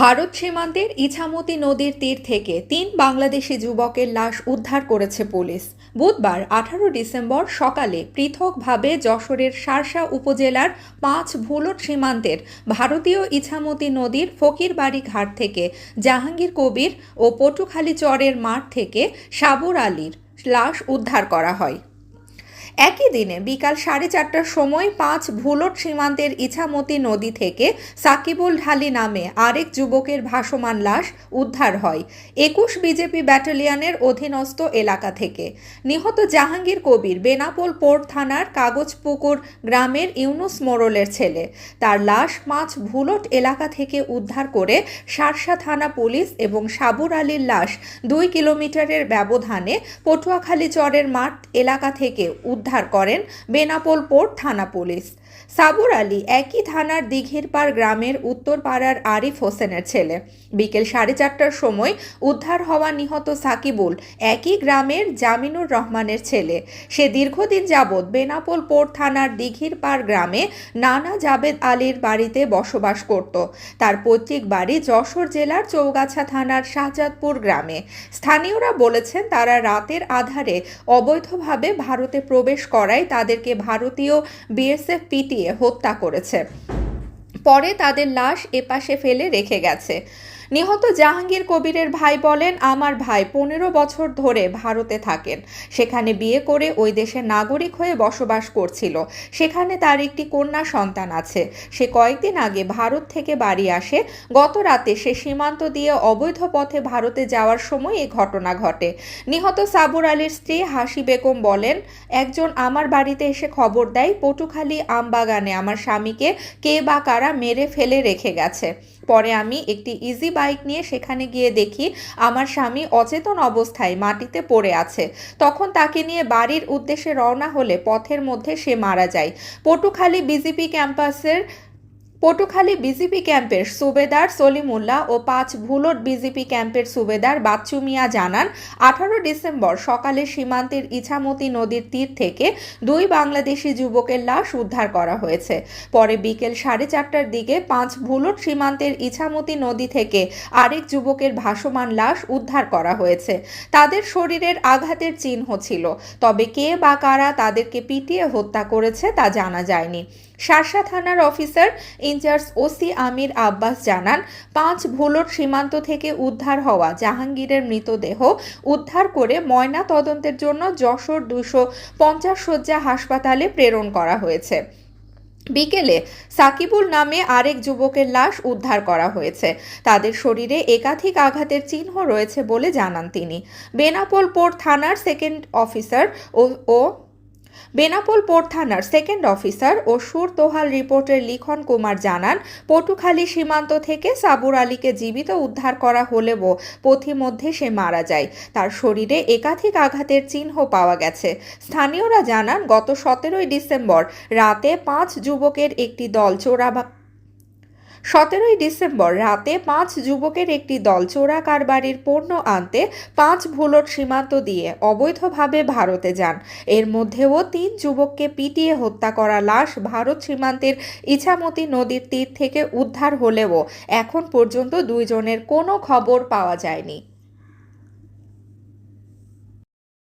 ভারত সীমান্তের ইছামতি নদীর তীর থেকে ৩ বাংলাদেশি যুবকের লাশ উদ্ধার করেছে পুলিশ। বুধবার ১৮ ডিসেম্বর সকালে পৃথকভাবে যশোরের শার্শা উপজেলার ৫ ভুলট সীমান্তের ভারতীয় ইছামতি নদীর ফকিরবাড়ি ঘাট থেকে জাহাঙ্গীর কবির ও পটুখালী চরের মাঠ থেকে সাবুর আলীর লাশ উদ্ধার করা হয়। একই দিনে বিকাল 4:30টার সময় ৫ ভুলট সীমান্তের ইছামতি নদী থেকে সাকিবুল ঢালি নামে আরেক যুবকের ভাসমান লাশ উদ্ধার হয় ২১ বিজেপি ব্যাটালিয়নের অধীনস্থ এলাকা থেকে। নিহত জাহাঙ্গীর কবির বেনাপোল পোর্ট থানার কাগজপুকুর গ্রামের ইউনুস মোড়লের ছেলে। তার লাশ ৫ ভুলট এলাকা থেকে উদ্ধার করে শার্শা থানা পুলিশ এবং সাবুর আলীর লাশ ২ কিলোমিটারের ব্যবধানে পটুয়াখালী চরের মাঠ এলাকা থেকে উদ্ধার করেন বেনাপোল পোর্ট থানা পুলিশ। সাবুর আলী একই থানার দিঘিরপাড় গ্রামের উত্তরপাড়ার আরিফ হোসেনের ছেলে। বিকেল 4:30টার সময় উদ্ধার হওয়া নিহত সাকিবুল একই গ্রামের জামিনুর রহমানের ছেলে। সে দীর্ঘদিন যাবৎ বেনাপোল পোর্ট থানার দিঘিরপাড় গ্রামে নানা জাবেদ আলীর বাড়িতে বসবাস করত। তার পৈতৃক বাড়ি যশোর জেলার চৌগাছা থানার শাহজাদপুর গ্রামে। স্থানীয়রা বলেছেন তারা রাতের আধারে অবৈধভাবে ভারতে প্রবেশ করায় তাদেরকে ভারতীয় বিএসএফ পিটিয়ে হত্যা করেছে। পরে তাদের লাশ এপাশে ফেলে রেখে গেছে। নিহত জাহাঙ্গীর কবিরের ভাই বলেন, আমার ভাই ১৫ বছর ধরে ভারতে থাকেন। সেখানে বিয়ে করে ওই দেশের নাগরিক হয়ে বসবাস করছিল। সেখানে তার একটি কন্যা সন্তান আছে। সে কয়েকদিন আগে ভারত থেকে বাড়ি আসে। গত রাতে সে সীমান্ত দিয়ে অবৈধ পথে ভারতে যাওয়ার সময় এই ঘটনা ঘটে। নিহত সাবুর আলীর স্ত্রী হাসি বেগম বলেন, একজন আমার বাড়িতে এসে খবর দেয় পটুখালী আমবাগানে আমার স্বামীকে কে বা কারা মেরে ফেলে রেখে গেছে। পরে আমি একটি ইজি বাইক নিয়ে সেখানে গিয়ে দেখি আমার স্বামী অচেতন অবস্থায় মাটিতে পড়ে আছে। তখন তাকে নিয়ে বাড়ির উদ্দেশ্যে রওনা হলে পথের মধ্যে সে মারা যায়। পটুখালী বিজিপি ক্যাম্পের সুবেদার সলিমুল্লাহ ও ৫ ভুলট বিজিপি ক্যাম্পের সুবেদার বাচ্চু মিয়া জানান, ১৮ ডিসেম্বর সকালে সীমান্তের ইছামতি নদীর তীর থেকে ২ বাংলাদেশি যুবকের লাশ উদ্ধার করা হয়েছে। পরে বিকেল 4:30টার দিকে ৫ ভুলট সীমান্তের ইছামতি নদী থেকে আরেক যুবকের ভাসমান লাশ উদ্ধার করা হয়েছে। তাদের শরীরের আঘাতের চিহ্ন ছিল, তবে কে বা কারা তাদেরকে পিটিয়ে হত্যা করেছে তা জানা যায়নি। শার্শা থানার অফিসার ইনচার্জ ওসি আমির আব্বাস জানান, ৫ ভুলট সীমান্ত থেকে উদ্ধার হওয়া জাহাঙ্গীরের মৃতদেহ উদ্ধার করে ময়না তদন্তের জন্য যশোর ২৫০ শয্যা হাসপাতালে প্রেরণ করা হয়েছে। বিকেলে সাকিবুল নামে আরেক যুবকের লাশ উদ্ধার করা হয়েছে। তাদের শরীরে একাধিক আঘাতের চিহ্ন রয়েছে বলে জানান তিনি। বেনাপোল পোর্ট থানার সেকেন্ড অফিসার ও সুর তোহাল রিপোর্টের লিখন কুমার জানান, পটুখালী সীমান্ত থেকে সাবুর আলীকে জীবিত উদ্ধার করা হলেও পথিমধ্যে সে মারা যায়। তার শরীরে একাধিক আঘাতের চিহ্ন পাওয়া গেছে। স্থানীয়রা জানান, গত ১৭ ডিসেম্বর রাতে ৫ যুবকের একটি দল চোরা কারবারির পণ্য আনতে ৫ ভুলট সীমান্ত দিয়ে অবৈধভাবে ভারতে যান। এর মধ্যেও ৩ যুবককে পিটিয়ে হত্যা করা লাশ ভারত সীমান্তের ইছামতি নদীর তীর থেকে উদ্ধার হলেও এখন পর্যন্ত ২ জনের কোনো খবর পাওয়া যায়নি।